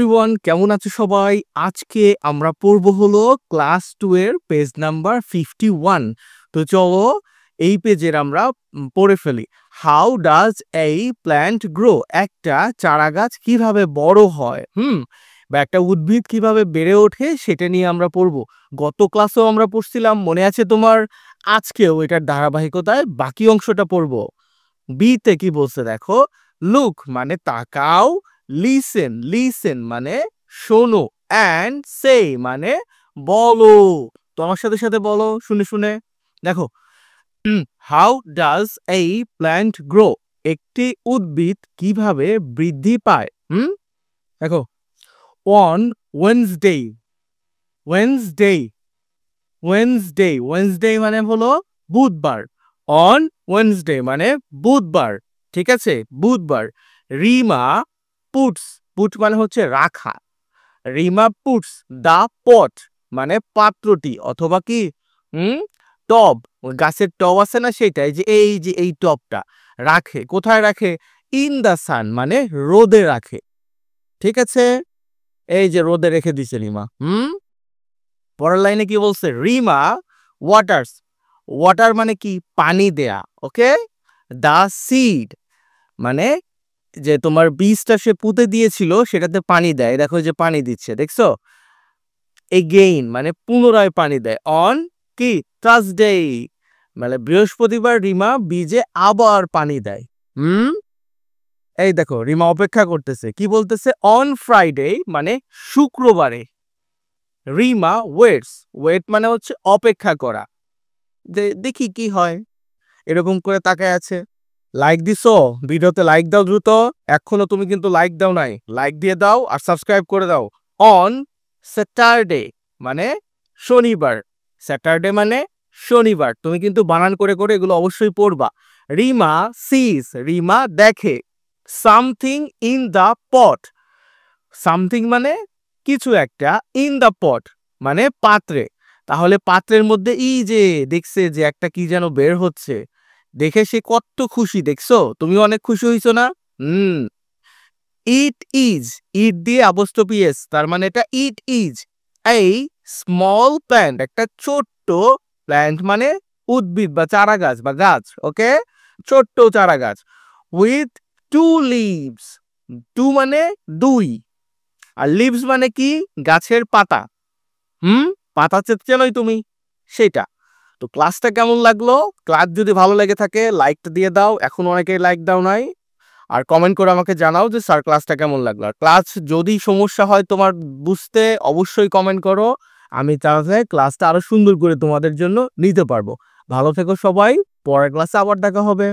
Everyone, কেমন আছো সবাই? আজকে আমরা পড়ব হলো ক্লাস 2 এর পেজ নাম্বার 51। তো চলো এই পেজের আমরা পড়ে ফেলি। হাউ ডাজ এই প্ল্যান্ট গ্রো? একটা চারা গাছ কিভাবে বড় হয়, বা একটা উদ্ভিদ কিভাবে বেড়ে ওঠে সেটা নিয়ে আমরা পড়ব। গত ক্লাসেও আমরা পড়ছিলাম, মনে আছে তোমার? আজকেও এটার ধারাবাহিকতায় বাকি অংশটা পড়ব। বিতে কি বলছে দেখো, লুক মানে তাকাও, লিসেন মানে শোনো, অ্যান্ড সে মানে বলো। তো আমার সাথে সাথে বলো শুনে শুনে। দেখো, হাউ ডাজ এই প্ল্যান্ট গ্রো? একটি উদ্ভিদ কিভাবে বৃদ্ধি পায়? দেখো, অন ওয়েনসডে ওয়েনসডে ওয়েনসডে মানে হলো বুধবার। অন ওয়েনসডে মানে বুধবার, ঠিক আছে, বুধবার। রিমা পুট মানে হচ্ছে রাখা। রিমা পুটস দা পট মানে পাত্রটি অথবা কি টব, গাছের টব আছে না, সেটাই যে এই টবটা রাখে। কোথায় রাখে? ইন দা সান মানে রোদে রাখে, ঠিক আছে। এই যে রোদে রেখে দিছে রিমা। পরের লাইনে কি বলছে? রিমা ওয়াটার মানে কি? পানি দেয়া, ওকে। দা সিড মানে যে তোমার বীজটা সে পুঁতে দিয়েছিল সেটাতে পানি দেয়, দেখো যে পানি দিচ্ছে, দেখছো। এগেইন মানে পুনরায় পানি দেয়। অন কি? থার্সডে মানে বৃহস্পতিবার রিমা বীজে আবার পানি দেয়। এই দেখো রিমা অপেক্ষা করতেছে, কি বলতেছে? অন ফ্রাইডে মানে শুক্রবারে রিমা ওয়েট মানে হচ্ছে অপেক্ষা করা, যে দেখি কি হয়, এরকম করে তাকায় আছে। লাইক দিছো? ভিডিওতে লাইক দাও দ্রুত, এখনো তুমি কিন্তু লাইক দাও নাই, লাইক দিয়ে দাও আর সাবস্ক্রাইব করে দাও। অন স্যাটারডে মানে শনিবার, স্যাটারডে মানে শনিবার। তুমি কিন্তু বানান করে করে এগুলো অবশ্যই পড়বা। রিমা রিমা দেখে something in the pot, something মানে কিছু একটা, ইন দা পট মানে পাত্রে। তাহলে পাত্রের মধ্যে এই যে দেখছে যে একটা কি যেন বের হচ্ছে, দেখে সে কত খুশি, দেখছো? তুমি অনেক খুশি হইছো না? ইট দিয়ে অ্যাপোস্ট্রফি এস, তার মানে এটা ইট ইজ এই স্মল প্ল্যান্ট, একটা ছোট্ট প্ল্যান্ট মানে উদ্ভিদ বা চারা গাছ বা গাছ, ওকে, ছোট্ট চারা গাছ। উইথ 2 লিভস, 2 মানে 2 আর লিভস মানে কি? গাছের পাতা। পাতা চেনই তুমি, সেটা। তো ক্লাসটা কেমন লাগলো? ক্লাস যদি ভালো লেগে থাকে লাইকটা দিয়ে দাও, এখন অনেকেই লাইক দাও নাই। আর কমেন্ট করে আমাকে জানাও যে স্যার ক্লাসটা কেমন লাগলো। আর ক্লাস যদি সমস্যা হয় তোমার বুঝতে, অবশ্যই কমেন্ট করো, আমি তাহলে ক্লাসটা আরো সুন্দর করে তোমাদের জন্য নিতে পারবো। ভালো থেকো সবাই, পরের ক্লাসে আবার দেখা হবে।